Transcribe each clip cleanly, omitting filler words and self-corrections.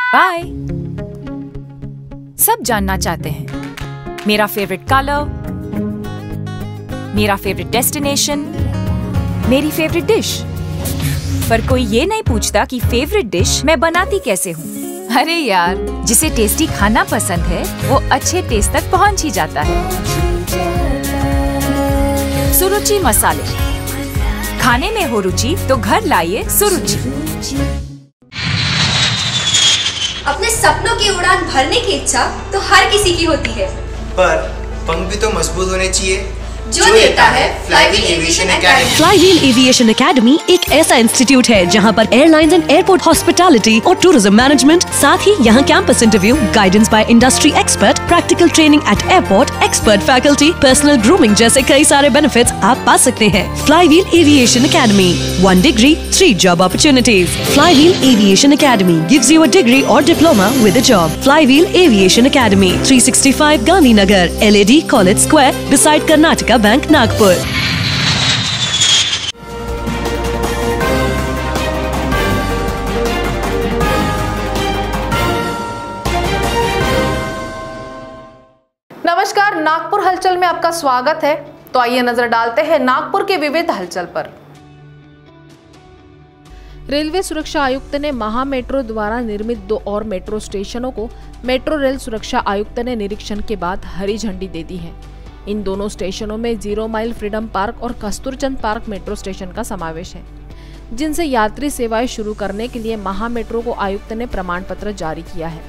Bye. सब जानना चाहते हैं मेरा फेवरेट कलर, मेरा फेवरेट डेस्टिनेशन, मेरी फेवरेट डिश, पर कोई ये नहीं पूछता कि फेवरेट डिश मैं बनाती कैसे हूँ। अरे यार, जिसे टेस्टी खाना पसंद है वो अच्छे टेस्ट तक पहुँच ही जाता है। सुरुचि मसाले, खाने में हो रुचि तो घर लाइए सुरुचि। अपने सपनों की उड़ान भरने की इच्छा तो हर किसी की होती है, पर पंख भी तो मजबूत होने चाहिए जो देता है flywheel aviation academy. Flywheel aviation academy एक ऐसा इंस्टीट्यूट है जहां पर एयरलाइंस एंड एयरपोर्ट हॉस्पिटैलिटी और टूरिज्म मैनेजमेंट, साथ ही यहां campus interview, guidance by industry expert, practical training at airport, expert faculty, personal grooming जैसे कई सारे बेनिफिट्स आप पा सकते हैं। Flywheel aviation academy, 1 degree, 3 job opportunities. Flywheel Aviation Academy gives you a degree or diploma with a job. Flywheel Aviation Academy, 365 Gandhinagar, LAD College Square, beside Karnataka bank, Nagpur. नमस्कार, नागपुर हलचल में आपका स्वागत है। तो आइए नजर डालते हैं नागपुर के विविध हलचल पर। रेलवे सुरक्षा आयुक्त ने महा मेट्रो द्वारा निर्मित 2 और मेट्रो स्टेशनों को मेट्रो रेल सुरक्षा आयुक्त ने निरीक्षण के बाद हरी झंडी दे दी है। इन दोनों स्टेशनों में 0 माइल फ्रीडम पार्क और कस्तूरचंद पार्क मेट्रो स्टेशन का समावेश है, जिनसे यात्री सेवाएं शुरू करने के लिए महा मेट्रो को आयुक्त ने प्रमाण पत्र जारी किया है।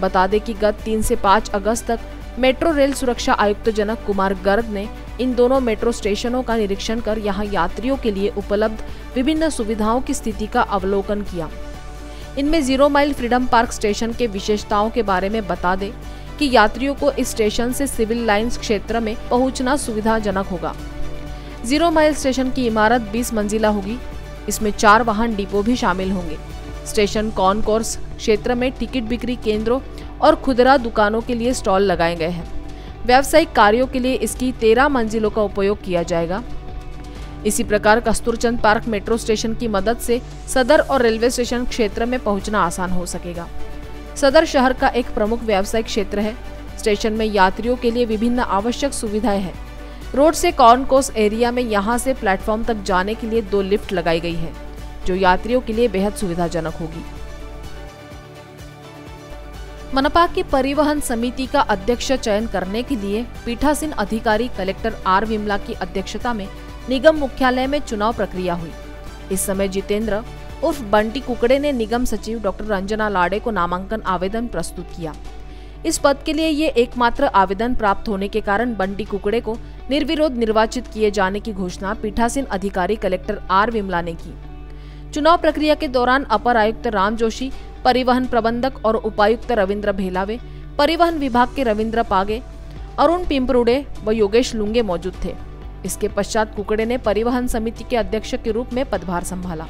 बता दें कि गत 3 से 5 अगस्त तक मेट्रो रेल सुरक्षा आयुक्त जनक कुमार गर्ग ने इन दोनों मेट्रो स्टेशनों का निरीक्षण कर यहां यात्रियों के लिए उपलब्ध विभिन्न सुविधाओं की स्थिति का अवलोकन किया। इनमें 0 माइल फ्रीडम पार्क स्टेशन के विशेषताओं के बारे में बता दें कि यात्रियों को इस स्टेशन से सिविल लाइंस क्षेत्र में पहुंचना सुविधाजनक होगा। 0 माइल स्टेशन की इमारत 20 मंजिला होगी। इसमें 4 वाहन डिपो भी शामिल होंगे। स्टेशन कॉनकोर्स क्षेत्र में टिकट बिक्री केंद्रों और खुदरा दुकानों के लिए स्टॉल लगाए गए हैं। व्यावसायिक कार्यों के लिए इसकी 13 मंजिलों का उपयोग किया जाएगा। इसी प्रकार कस्तूरचंद पार्क मेट्रो स्टेशन की मदद से सदर और रेलवे स्टेशन क्षेत्र में पहुंचना आसान हो सकेगा। सदर शहर का एक प्रमुख व्यावसायिक क्षेत्र है। स्टेशन में यात्रियों के लिए विभिन्न आवश्यक सुविधाएं हैं। रोड से कॉनकोर्स एरिया में यहां से प्लेटफॉर्म तक जाने के लिए 2 लिफ्ट लगाई गई है, जो यात्रियों के लिए बेहद सुविधाजनक होगी। मनपा की परिवहन समिति का अध्यक्ष चयन करने के लिए पीठासीन अधिकारी कलेक्टर आर विमला की अध्यक्षता में निगम मुख्यालय में चुनाव प्रक्रिया हुई। इस समय जितेंद्र उर्फ बंटी कुकड़े ने निगम सचिव डॉक्टर रंजना लाड़े को नामांकन आवेदन प्रस्तुत किया। इस पद के लिए ये एकमात्र आवेदन प्राप्त होने के कारण बंटी कुकड़े को निर्विरोध निर्वाचित किए जाने की घोषणा पीठासीन अधिकारी कलेक्टर आर विमला ने की। चुनाव प्रक्रिया के दौरान अपर आयुक्त राम जोशी, परिवहन प्रबंधक और उपायुक्त रविंद्र भेलावे, परिवहन विभाग के रविंद्र पागे, अरुण पिंपरुड़े व योगेश लुंगे मौजूद थे। इसके पश्चात कुकड़े ने परिवहन समिति के अध्यक्ष के रूप में पदभार संभाला।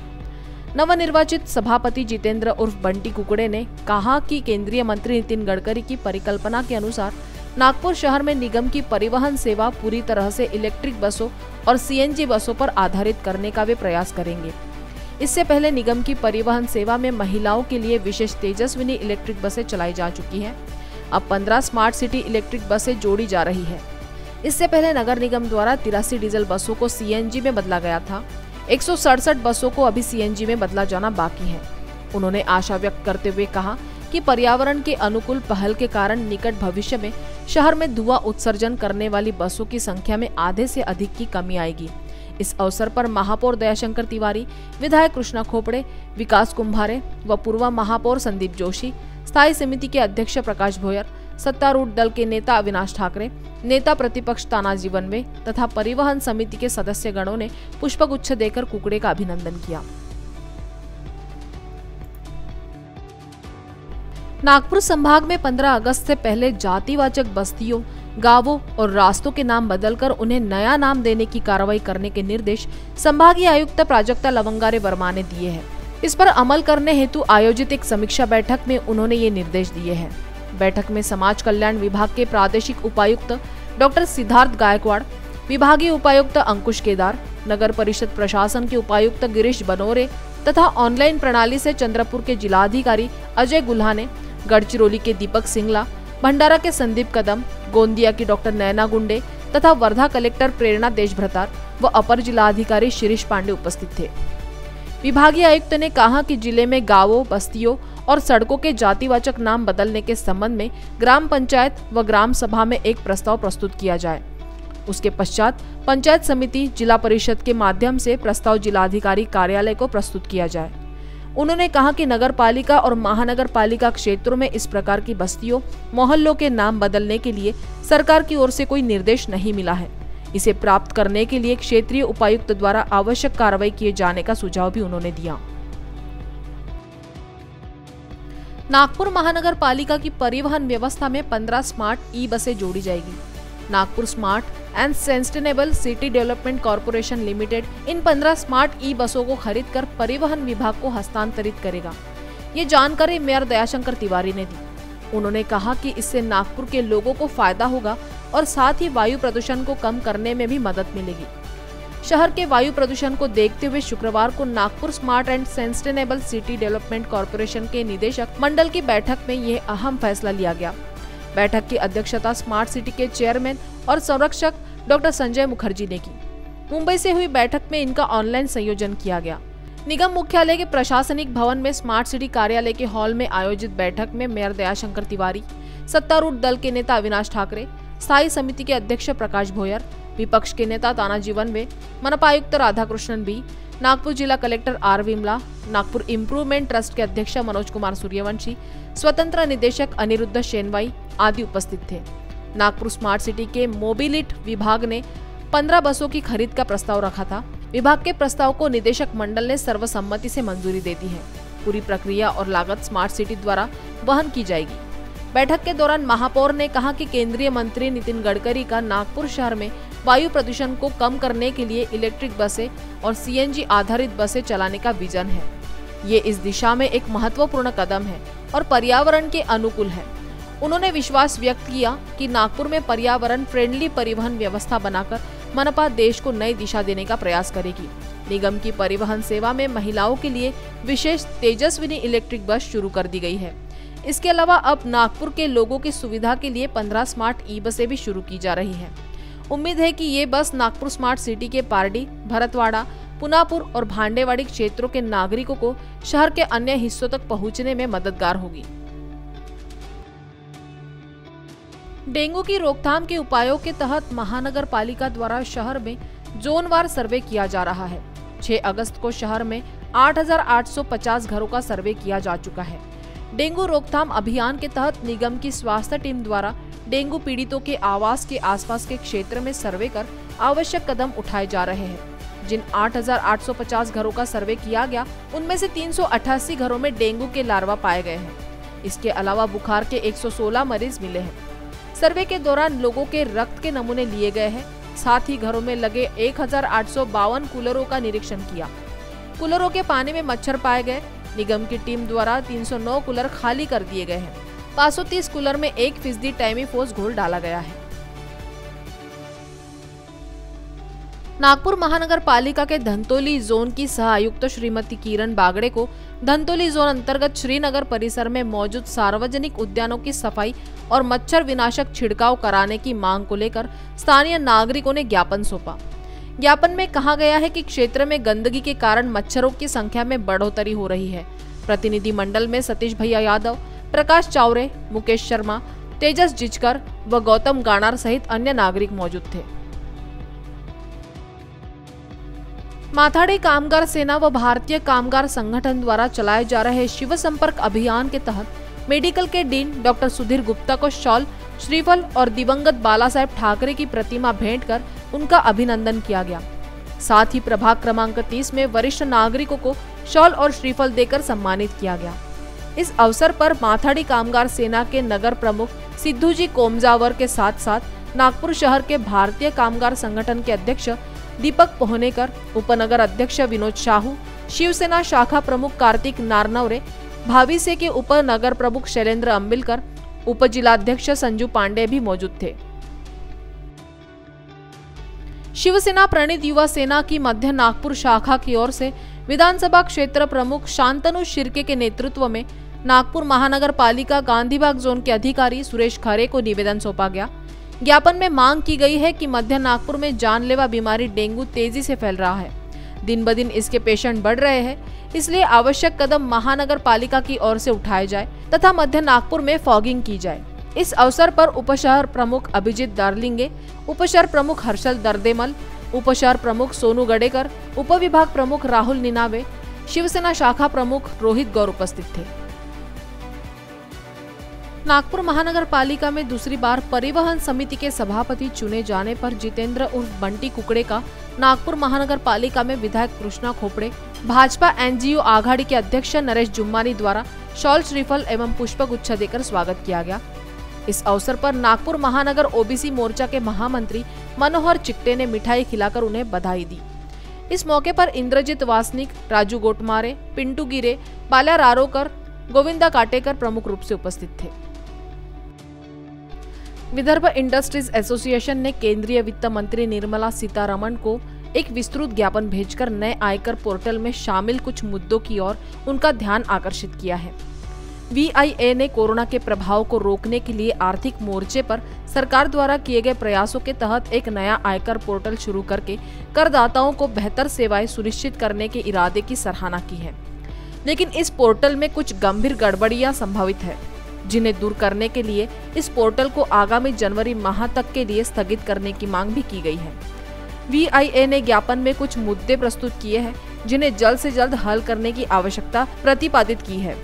नवनिर्वाचित सभापति जितेंद्र उर्फ बंटी कुकड़े ने कहा कि केंद्रीय मंत्री नितिन गडकरी की परिकल्पना के अनुसार नागपुर शहर में निगम की परिवहन सेवा पूरी तरह से इलेक्ट्रिक बसों और सीएनजी बसों पर आधारित करने का वे प्रयास करेंगे। इससे पहले निगम की परिवहन सेवा में महिलाओं के लिए विशेष तेजस्विनी इलेक्ट्रिक बसें चलाई जा चुकी हैं। अब 15 स्मार्ट सिटी इलेक्ट्रिक बसें जोड़ी जा रही है। इससे पहले नगर निगम द्वारा 83 डीजल बसों को सीएनजी में बदला गया था। 167 बसों को अभी सीएनजी में बदला जाना बाकी है। उन्होंने आशा व्यक्त करते हुए कहा कि पर्यावरण के अनुकूल पहल के कारण निकट भविष्य में शहर में धुआं उत्सर्जन करने वाली बसों की संख्या में आधे से अधिक की कमी आएगी। इस अवसर पर महापौर दयाशंकर तिवारी, विधायक कृष्णा खोपड़े, विकास कुंभारे व पूर्व महापौर संदीप जोशी, स्थायी समिति के अध्यक्ष प्रकाश भोयर, सत्तारूढ़ दल के नेता अविनाश ठाकरे, नेता प्रतिपक्ष तानाजी वनवे तथा परिवहन समिति के सदस्य गणों ने पुष्पगुच्छ देकर कुकड़े का अभिनंदन किया। नागपुर संभाग में 15 अगस्त से पहले जातिवाचक बस्तियों, गांवों और रास्तों के नाम बदलकर उन्हें नया नाम देने की कार्रवाई करने के निर्देश संभागीय आयुक्त प्राजक्ता लवंगारे वर्मा ने दिए हैं। इस पर अमल करने हेतु आयोजित एक समीक्षा बैठक में उन्होंने ये निर्देश दिए हैं। बैठक में समाज कल्याण विभाग के प्रादेशिक उपायुक्त डॉक्टर सिद्धार्थ गायकवाड़, विभागीय उपायुक्त अंकुश केदार, नगर परिषद प्रशासन के उपायुक्त गिरीश बनोरे तथा ऑनलाइन प्रणाली से चंद्रपुर के जिलाधिकारी अजय गुल्हाने, गढ़चिरौली के दीपक सिंगला, भंडारा के संदीप कदम, गोंदिया की डॉक्टर नैना गुंडे तथा वर्धा कलेक्टर प्रेरणा देशभ्रतार व अपर जिलाधिकारी शिरीष पांडे उपस्थित थे। विभागीय आयुक्त ने कहा कि जिले में गांवों, बस्तियों और सड़कों के जातिवाचक नाम बदलने के संबंध में ग्राम पंचायत व ग्राम सभा में एक प्रस्ताव प्रस्तुत किया जाए। उसके पश्चात पंचायत समिति, जिला परिषद के माध्यम से प्रस्ताव जिलाधिकारी कार्यालय को प्रस्तुत किया जाए। उन्होंने कहा कि नगर पालिका और महानगर पालिका क्षेत्रों में इस प्रकार की बस्तियों, मोहल्लों के नाम बदलने के लिए सरकार की ओर से कोई निर्देश नहीं मिला है। इसे प्राप्त करने के लिए क्षेत्रीय उपायुक्त द्वारा आवश्यक कार्रवाई किए जाने का सुझाव भी उन्होंने दिया। नागपुर महानगर पालिका की परिवहन व्यवस्था में 15 स्मार्ट ई बसें जोड़ी जाएगी। Nagpur smart and sustainable city development corporation limited इन 15 स्मार्ट ई बसों को खरीदकर परिवहन विभाग को हस्तांतरित करेगा। ये जानकारी मेयर दयाशंकर तिवारी ने दी। उन्होंने कहा कि इससे नागपुर के लोगों को फायदा होगा और साथ ही वायु प्रदूषण को कम करने में भी मदद मिलेगी। शहर के वायु प्रदूषण को देखते हुए शुक्रवार को Nagpur smart and sustainable city development corporation के निदेशक मंडल की बैठक में यह अहम फैसला लिया गया। बैठक की अध्यक्षता स्मार्ट सिटी के चेयरमैन और संरक्षक डॉक्टर संजय मुखर्जी ने की। मुंबई से हुई बैठक में इनका ऑनलाइन संयोजन किया गया। निगम मुख्यालय के प्रशासनिक भवन में स्मार्ट सिटी कार्यालय के हॉल में आयोजित बैठक में मेयर दयाशंकर तिवारी, सत्तारूढ़ दल के नेता अविनाश ठाकरे, स्थायी समिति के अध्यक्ष प्रकाश भोयर, विपक्ष के नेता तानाजी वनवे, मनपा आयुक्त राधाकृष्णन बी, नागपुर जिला collector R Vimala, Nagpur improvement trust के अध्यक्ष मनोज कुमार सूर्यवंशी, स्वतंत्र निदेशक अनिरुद्ध शेनवाई आदि उपस्थित थे। नागपुर स्मार्ट सिटी के मोबिलिट विभाग ने 15 बसों की खरीद का प्रस्ताव रखा था। विभाग के प्रस्ताव को निदेशक मंडल ने सर्वसम्मति से मंजूरी दे दी है। पूरी प्रक्रिया और लागत स्मार्ट सिटी द्वारा वहन की जाएगी। बैठक के दौरान महापौर ने कहा कि केंद्रीय मंत्री नितिन गडकरी का नागपुर शहर में वायु प्रदूषण को कम करने के लिए इलेक्ट्रिक बसें और सीएनजी आधारित बसें चलाने का विजन है। ये इस दिशा में एक महत्वपूर्ण कदम है और पर्यावरण के अनुकूल है। उन्होंने विश्वास व्यक्त किया कि नागपुर में पर्यावरण फ्रेंडली परिवहन व्यवस्था बनाकर मनपा देश को नई दिशा देने का प्रयास करेगी। निगम की परिवहन सेवा में महिलाओं के लिए विशेष तेजस्विनी इलेक्ट्रिक बस शुरू कर दी गई है। इसके अलावा अब नागपुर के लोगों की सुविधा के लिए 15 स्मार्ट ई बसें भी शुरू की जा रही हैं। उम्मीद है कि ये बस नागपुर स्मार्ट सिटी के पारडी, भरतवाड़ा, पुनापुर और भांडेवाड़ी क्षेत्रों के नागरिकों को शहर के अन्य हिस्सों तक पहुंचने में मददगार होगी। डेंगू की रोकथाम के उपायों के तहत महानगर पालिका द्वारा शहर में जोनवार सर्वे किया जा रहा है। 6 अगस्त को शहर में 8,850 घरों का सर्वे किया जा चुका है। डेंगू रोकथाम अभियान के तहत निगम की स्वास्थ्य टीम द्वारा डेंगू पीड़ितों के आवास के आसपास के क्षेत्र में सर्वे कर आवश्यक कदम उठाए जा रहे हैं। जिन 8,850 घरों का सर्वे किया गया, उनमें से 388 घरों में डेंगू के लार्वा पाए गए हैं। इसके अलावा बुखार के 116 मरीज मिले हैं। सर्वे के दौरान लोगों के रक्त के नमूने लिए गए हैं। साथ ही घरों में लगे 1,852 कूलरों का निरीक्षण किया। कूलरों के पानी में मच्छर पाए गए। निगम की टीम द्वारा 309 कूलर खाली कर दिए गए हैं। 530 कूलर में 1% टाइमीफोस घोल डाला गया है। नागपुर महानगर पालिका के धंतोली जोन की सह आयुक्त श्रीमती किरण बागड़े को धंतोली जोन अंतर्गत श्रीनगर परिसर में मौजूद सार्वजनिक उद्यानों की सफाई और मच्छर विनाशक छिड़काव कराने की मांग को लेकर स्थानीय नागरिकों ने ज्ञापन सौंपा। ज्ञापन में कहा गया है कि क्षेत्र में गंदगी के कारण मच्छरों की संख्या में बढ़ोतरी हो रही है। प्रतिनिधि मंडल में सतीश भैया यादव, प्रकाश चावरे, मुकेश शर्मा, तेजस जिचकर व गौतम गाणार सहित अन्य नागरिक मौजूद थे। माथाडी कामगार सेना व भारतीय कामगार संगठन द्वारा चलाए जा रहे शिव संपर्क अभियान के तहत मेडिकल के डीन डॉक्टर सुधीर गुप्ता को शॉल, श्रीफल और दिवंगत बाला साहेब ठाकरे की प्रतिमा भेंट कर उनका अभिनंदन किया गया। साथ ही प्रभाग क्रमांक 30 में वरिष्ठ नागरिकों को शॉल और श्रीफल देकर सम्मानित किया गया। इस अवसर पर माथाडी कामगार सेना के नगर प्रमुख सिद्धूजी कोमजावर के साथ साथ नागपुर शहर के भारतीय कामगार संगठन के अध्यक्ष दीपक पोहनेकर, उपनगर अध्यक्ष विनोद शाहू, शिवसेना शाखा प्रमुख कार्तिक नारनवरे, भाविसे के उपनगर प्रमुख शैलेंद्र अंबिलकर, उपजिलाध्यक्ष संजू पांडे भी मौजूद थे। शिवसेना प्रणीत युवा सेना की मध्य नागपुर शाखा की ओर से विधानसभा क्षेत्र प्रमुख शांतनु शिर्के के नेतृत्व में नागपुर महानगर पालिका गांधीबाग जोन के अधिकारी सुरेश खरे को निवेदन सौंपा गया। ज्ञापन में मांग की गई है कि मध्य नागपुर में जानलेवा बीमारी डेंगू तेजी से फैल रहा है। दिन ब दिन इसके पेशेंट बढ़ रहे हैं, इसलिए आवश्यक कदम महानगर पालिका की ओर से उठाए जाए तथा मध्य नागपुर में फॉगिंग की जाए। इस अवसर पर उपशहर प्रमुख अभिजीत दार्लिंगे, उपशहर प्रमुख हर्षल दर्देमल, उपशहर प्रमुख सोनू गडेकर, उपविभाग प्रमुख राहुल निनावे, शिवसेना शाखा प्रमुख रोहित गौर उपस्थित थे। नागपुर महानगर पालिका में दूसरी बार परिवहन समिति के सभापति चुने जाने पर जितेंद्र उर्फ बंटी कुकड़े का नागपुर महानगर पालिका में विधायक कृष्णा खोपड़े, भाजपा एनजीओ आघाड़ी के अध्यक्ष नरेश जुम्मानी द्वारा शॉल श्रीफल एवं पुष्पगुच्छ देकर स्वागत किया गया। इस अवसर पर नागपुर महानगर ओबीसी मोर्चा के महामंत्री मनोहर चिट्टे ने मिठाई खिलाकर उन्हें बधाई दी। इस मौके पर इंद्रजीत वासनिक, राजू गोटमारे, पिंटू गिरे, बाल्या रारोकर, गोविंदा काटेकर प्रमुख रूप से उपस्थित थे। विदर्भ इंडस्ट्रीज एसोसिएशन ने केंद्रीय वित्त मंत्री निर्मला सीतारमण को एक विस्तृत ज्ञापन भेजकर नए आयकर पोर्टल में शामिल कुछ मुद्दों की ओर उनका ध्यान आकर्षित किया है। VIA ने कोरोना के प्रभाव को रोकने के लिए आर्थिक मोर्चे पर सरकार द्वारा किए गए प्रयासों के तहत एक नया आयकर पोर्टल शुरू करके करदाताओं को बेहतर सेवाएं सुनिश्चित करने के इरादे की सराहना की है। लेकिन इस पोर्टल में कुछ गंभीर गड़बड़ियां संभावित है, जिन्हें दूर करने के लिए इस पोर्टल को आगामी जनवरी माह तक के लिए स्थगित करने की मांग भी की गई है। VIA ने ज्ञापन में कुछ मुद्दे प्रस्तुत किए हैं, जिन्हें जल्द से जल्द हल करने की आवश्यकता प्रतिपादित की है।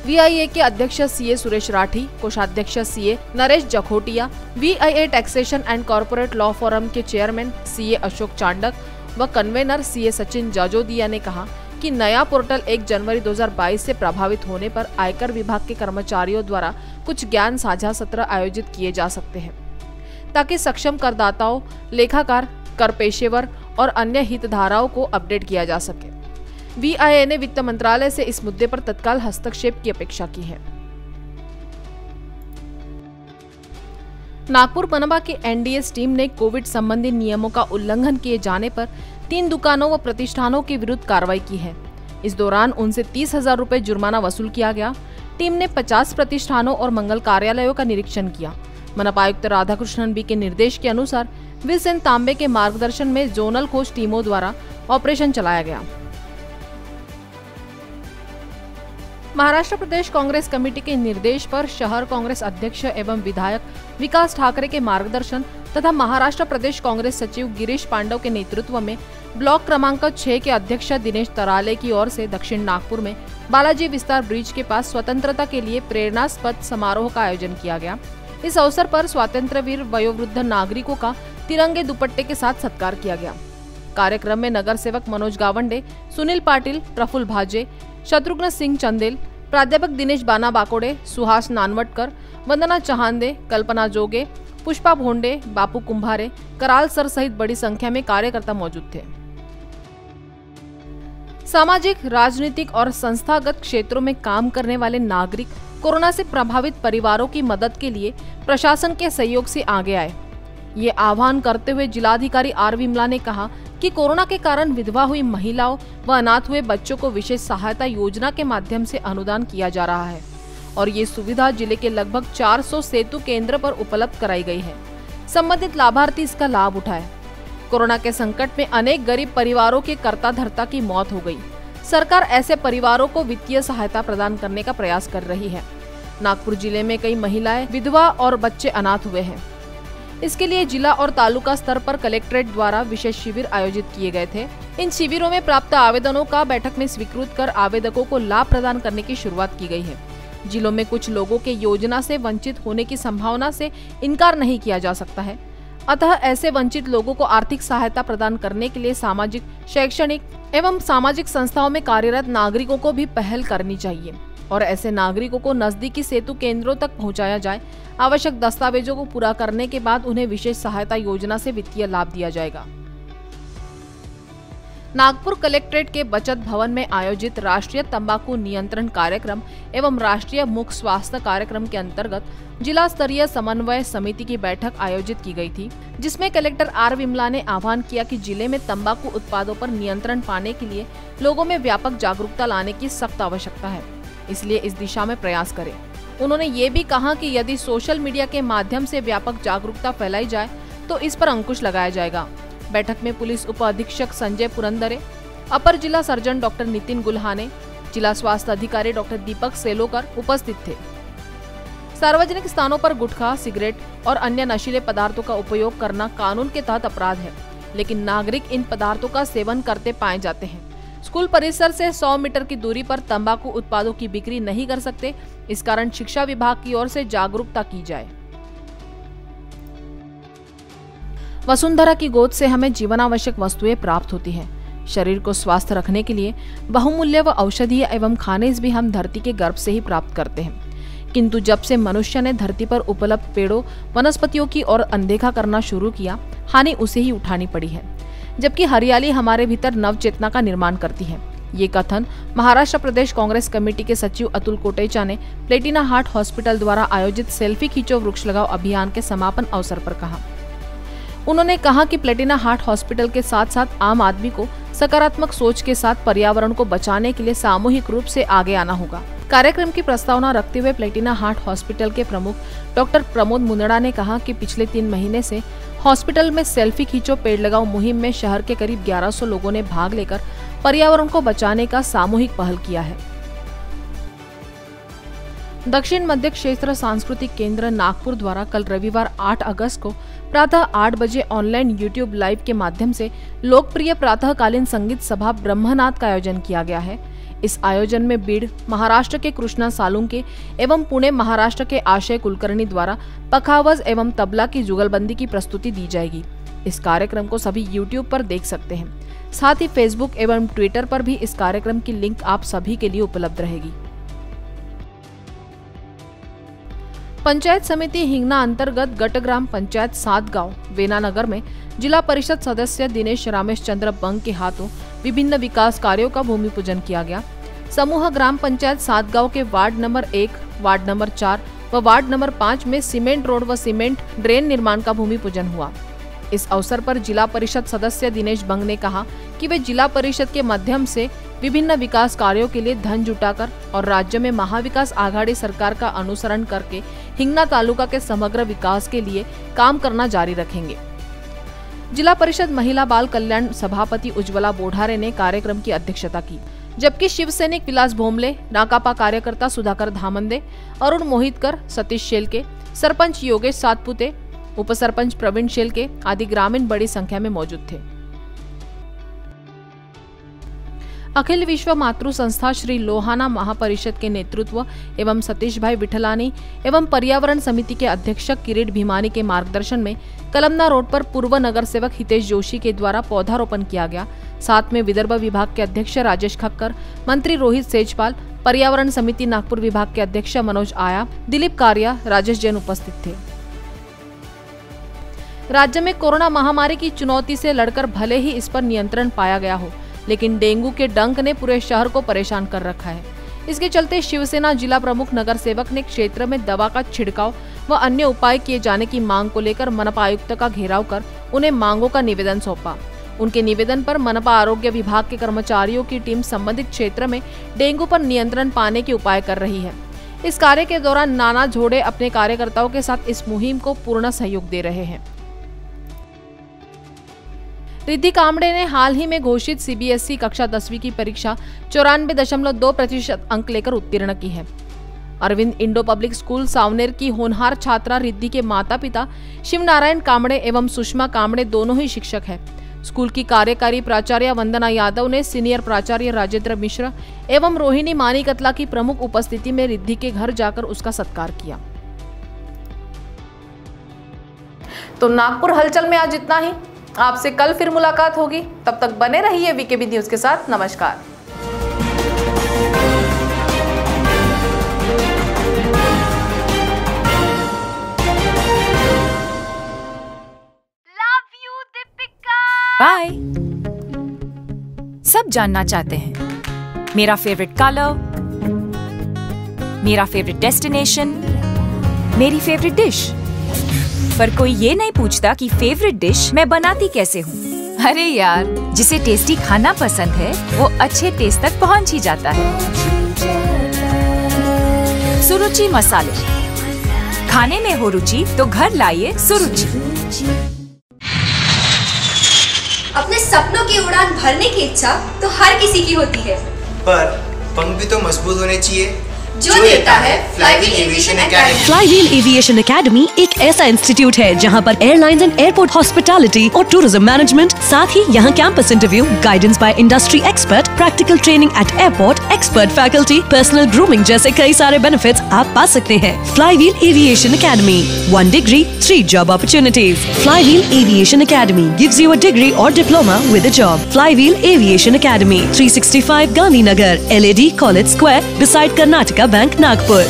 VIA के अध्यक्ष CA सुरेश राठी, कोषाध्यक्ष CA Naresh Jakhotia, VIA taxation and corporate law forum के चेयरमैन CA अशोक चांडक व कन्वेनर CA सचिन जाजोदिया ने कहा कि नया पोर्टल 1 जनवरी 2022 से प्रभावित होने पर आयकर विभाग के कर्मचारियों द्वारा कुछ ज्ञान साझा सत्र आयोजित किए जा सकते हैं, ताकि सक्षम करदाताओं, लेखाकार, कर पेशेवर और अन्य हितधारकों को अपडेट किया जा सके। VIA ने वित्त मंत्रालय से इस मुद्दे पर तत्काल हस्तक्षेप की अपेक्षा की है। नागपुर मनपा की NDS टीम ने कोविड संबंधी नियमों का उल्लंघन किए जाने पर 3 दुकानों व प्रतिष्ठानों के विरुद्ध कार्रवाई की है। इस दौरान उनसे 30,000 रुपए जुर्माना वसूल किया गया। टीम ने 50 प्रतिष्ठानों और मंगल कार्यालयों का निरीक्षण किया। मनपा आयुक्त राधाकृष्णन बी के निर्देश के अनुसार विसेन तांबे के मार्गदर्शन में जोनल खोज टीमों द्वारा ऑपरेशन चलाया गया। महाराष्ट्र प्रदेश कांग्रेस कमेटी के निर्देश पर शहर कांग्रेस अध्यक्ष एवं विधायक विकास ठाकरे के मार्गदर्शन तथा महाराष्ट्र प्रदेश कांग्रेस सचिव गिरीश पांडव के नेतृत्व में ब्लॉक क्रमांक 6 के अध्यक्ष दिनेश तराले की ओर से दक्षिण नागपुर में बालाजी विस्तार ब्रिज के पास स्वतंत्रता के लिए प्रेरणास्पद समारोह का आयोजन किया गया। इस अवसर पर स्वातंत्र्य वीर वयोवृद्ध नागरिकों का तिरंगे दुपट्टे के साथ सत्कार किया गया। कार्यक्रम में नगर सेवक मनोज गावंडे, सुनील पाटिल, प्रफुल्ल भाजे, शत्रुघ्न सिंह चंदेल, प्राध्यापक दिनेश बाना बाकोडे, सुहास नानवटकर, वंदना चहांदे, कल्पना जोगे, पुष्पा भोंडे, बापू कुंभारे, कराल सर सहित बड़ी संख्या में कार्यकर्ता मौजूद थे। सामाजिक, राजनीतिक और संस्थागत क्षेत्रों में काम करने वाले नागरिक कोरोना से प्रभावित परिवारों की मदद के लिए प्रशासन के सहयोग से आगे आए। ये आह्वान करते हुए जिलाधिकारी R विमला ने कहा कि कोरोना के कारण विधवा हुई महिलाओं व अनाथ हुए बच्चों को विशेष सहायता योजना के माध्यम से अनुदान किया जा रहा है और ये सुविधा जिले के लगभग 400 सेतु केंद्र पर उपलब्ध कराई गई है। संबंधित लाभार्थी इसका लाभ उठाए। कोरोना के संकट में अनेक गरीब परिवारों के कर्ता धर्ता की मौत हो गई। सरकार ऐसे परिवारों को वित्तीय सहायता प्रदान करने का प्रयास कर रही है। नागपुर जिले में कई महिलाएं, विधवा और बच्चे अनाथ हुए हैं। इसके लिए जिला और तालुका स्तर पर कलेक्ट्रेट द्वारा विशेष शिविर आयोजित किए गए थे। इन शिविरों में प्राप्त आवेदनों का बैठक में स्वीकृत कर आवेदकों को लाभ प्रदान करने की शुरुआत की गई है। जिलों में कुछ लोगों के योजना से वंचित होने की संभावना से इनकार नहीं किया जा सकता है, अतः ऐसे वंचित लोगों को आर्थिक सहायता प्रदान करने के लिए सामाजिक, शैक्षणिक एवं सामाजिक संस्थाओं में कार्यरत नागरिकों को भी पहल करनी चाहिए और ऐसे नागरिकों को नजदीकी सेतु केंद्रों तक पहुंचाया जाए। आवश्यक दस्तावेजों को पूरा करने के बाद उन्हें विशेष सहायता योजना से वित्तीय लाभ दिया जाएगा। नागपुर कलेक्ट्रेट के बचत भवन में आयोजित राष्ट्रीय तंबाकू नियंत्रण कार्यक्रम एवं राष्ट्रीय मुख स्वास्थ्य कार्यक्रम के अंतर्गत जिला स्तरीय समन्वय समिति की बैठक आयोजित की गई थी, जिसमें कलेक्टर आर विमला ने आह्वान किया कि जिले में तंबाकू उत्पादों पर नियंत्रण पाने के लिए लोगों में व्यापक जागरूकता लाने की सख्त आवश्यकता है, इसलिए इस दिशा में प्रयास करें। उन्होंने ये भी कहा कि यदि सोशल मीडिया के माध्यम से व्यापक जागरूकता फैलाई जाए तो इस पर अंकुश लगाया जाएगा। बैठक में पुलिस उप अधीक्षक संजय पुरंदरे, अपर जिला सर्जन डॉक्टर नितिन गुल्हाने, जिला स्वास्थ्य अधिकारी डॉक्टर दीपक सेलोकर उपस्थित थे। सार्वजनिक स्थानों पर गुटखा, सिगरेट और अन्य नशीले पदार्थों का उपयोग करना कानून के तहत अपराध है, लेकिन नागरिक इन पदार्थों का सेवन करते पाए जाते हैं। स्कूल परिसर से 100 मीटर की दूरी पर तंबाकू उत्पादों की बिक्री नहीं कर सकते, इस कारण शिक्षा विभाग की ओर से जागरूकता की जाए। वसुंधरा की गोद से हमें जीवनावश्यक वस्तुएं प्राप्त होती हैं। शरीर को स्वस्थ रखने के लिए बहुमूल्य व औषधीय एवं खनिज भी हम धरती के गर्भ से ही प्राप्त करते हैं, किंतु जब से मनुष्य ने धरती पर उपलब्ध पेड़ों वनस्पतियों की ओर अनदेखा करना शुरू किया, हानि उसे ही उठानी पड़ी है, जबकि हरियाली हमारे भीतर नव चेतना का निर्माण करती है। ये कथन महाराष्ट्र प्रदेश कांग्रेस कमेटी के सचिव अतुल कोटेचा ने प्लेटिना हार्ट हॉस्पिटल द्वारा आयोजित सेल्फी खींचो वृक्ष लगाओ अभियान के समापन अवसर पर कहा। उन्होंने कहा कि प्लेटिना हार्ट हॉस्पिटल के साथ साथ आम आदमी को सकारात्मक सोच के साथ पर्यावरण को बचाने के लिए सामूहिक रूप से आगे आना होगा। कार्यक्रम की प्रस्तावना रखते हुए प्लेटिना हार्ट हॉस्पिटल के प्रमुख डॉक्टर प्रमोद मुंदड़ा ने कहा कि पिछले 3 महीने से हॉस्पिटल में सेल्फी खींचो पेड़ लगाओ मुहिम में शहर के करीब 1100 लोगों ने भाग लेकर पर्यावरण को बचाने का सामूहिक पहल किया है। दक्षिण मध्य क्षेत्र सांस्कृतिक केंद्र नागपुर द्वारा कल रविवार 8 अगस्त को प्रातः 8 बजे ऑनलाइन यूट्यूब लाइव के माध्यम से लोकप्रिय प्रातःकालीन संगीत सभा ब्रह्मनाद का आयोजन किया गया है। इस आयोजन में बीड़ महाराष्ट्र के कृष्णा सालुंके एवं पुणे महाराष्ट्र के आशय कुलकर्णी द्वारा पखावज एवं तबला की जुगलबंदी की प्रस्तुति दी जाएगी। इस कार्यक्रम को सभी यूट्यूब पर देख सकते हैं। साथ ही फेसबुक एवं ट्विटर पर भी इस कार्यक्रम की लिंक आप सभी के लिए उपलब्ध रहेगी। पंचायत समिति हिंगना अंतर्गत गटग्राम पंचायत 7 गांव वेनानगर में जिला परिषद सदस्य दिनेश रामेश चंद्र बंग के हाथों विभिन्न विकास कार्यों का भूमि पूजन किया गया। समूह ग्राम पंचायत 7 गांव के वार्ड नंबर 1, वार्ड नंबर 4 व वार्ड नंबर 5 में सीमेंट रोड व सीमेंट ड्रेन निर्माण का भूमि पूजन हुआ। इस अवसर पर जिला परिषद सदस्य दिनेश बंग ने कहा कि वे जिला परिषद के माध्यम से विभिन्न विकास कार्यों के लिए धन जुटाकर और राज्य में महाविकास आघाड़ी सरकार का अनुसरण करके हिंगना तालुका के समग्र विकास के लिए काम करना जारी रखेंगे। जिला परिषद महिला बाल कल्याण सभापति उज्ज्वला बोढ़ारे ने कार्यक्रम की अध्यक्षता की, जबकि शिवसैनिक विलास भोमले, नाकापा कार्यकर्ता सुधाकर धामंदे, अरुण मोहितकर, सतीश शेलके, सरपंच योगेश सातपुते, उप सरपंच प्रवीण शेलके आदि ग्रामीण बड़ी संख्या में मौजूद थे। अखिल विश्व मातृ संस्था श्री लोहाना महापरिषद के नेतृत्व एवं सतीश भाई विठलानी एवं पर्यावरण समिति के अध्यक्ष किरीट भीमानी के मार्गदर्शन में कलमना रोड पर पूर्व नगर सेवक हितेश जोशी के द्वारा पौधारोपण किया गया। साथ में विदर्भ विभाग के अध्यक्ष राजेश खक्कर, मंत्री रोहित सेजपाल, पर्यावरण समिति नागपुर विभाग के अध्यक्ष मनोज आया, दिलीप कारिया, राजेश जैन उपस्थित थे। राज्य में कोरोना महामारी की चुनौती से लड़कर भले ही इस पर नियंत्रण पाया गया हो, लेकिन डेंगू के डंक ने पूरे शहर को परेशान कर रखा है। इसके चलते शिवसेना जिला प्रमुख नगर सेवक ने क्षेत्र में दवा का छिड़काव व अन्य उपाय किए जाने की मांग को लेकर मनपा आयुक्त का घेराव कर उन्हें मांगों का निवेदन सौंपा। उनके निवेदन पर मनपा आरोग्य विभाग के कर्मचारियों की टीम संबंधित क्षेत्र में डेंगू पर नियंत्रण पाने के उपाय कर रही है। इस कार्य के दौरान नाना झोड़े अपने कार्यकर्ताओं के साथ इस मुहिम को पूर्ण सहयोग दे रहे हैं। रिद्धि कामड़े ने हाल ही में घोषित सीबीएसई कक्षा 10वीं की परीक्षा 94.2% अंक लेकर उत्तीर्ण की है। Arvind Indo public school Saoner की होनहार छात्रा रिद्धि के माता पिता शिवनारायण कामड़े एवं सुषमा कामड़े दोनों ही शिक्षक हैं। स्कूल की कार्यकारी प्राचार्य वंदना यादव ने सीनियर प्राचार्य राजेंद्र मिश्र एवं रोहिणी मानिकतला की प्रमुख उपस्थिति में रिद्धि के घर जाकर उसका सत्कार किया। तो नागपुर हलचल में आज इतना ही। आपसे कल फिर मुलाकात होगी, तब तक बने रहिए वीकेबी न्यूज के साथ। नमस्कार। Bye. जानना चाहते हैं। मेरा फेवरेट कलर, मेरा फेवरेट डेस्टिनेशन, मेरी फेवरेट डिश। पर कोई ये नहीं पूछता कि फेवरेट डिश मैं बनाती कैसे हूँ। अरे यार, जिसे टेस्टी खाना पसंद है वो अच्छे टेस्ट तक पहुँच ही जाता है। सुरुचि मसाले, खाने में हो रुचि तो घर लाइए सुरुचि। अपने सपनों की उड़ान भरने की इच्छा तो हर किसी की होती है, पर पंख भी तो मजबूत होने चाहिए जो देता है flywheel aviation academy. Flywheel aviation academy एक ऐसा इंस्टीट्यूट है जहां पर एयरलाइंस एंड एयरपोर्ट हॉस्पिटैलिटी और टूरिज्म मैनेजमेंट, साथ ही यहां campus interview, guidance by industry expert, practical training at airport, expert faculty, personal grooming जैसे कई सारे बेनिफिट्स आप पा सकते हैं। Flywheel aviation academy, 1 degree, 3 job opportunities. Flywheel Aviation Academy gives you a degree or diploma with a job. Flywheel Aviation Academy, 365 Gandhinagar, LAD College Square, beside Karnataka Bank, Nagpur.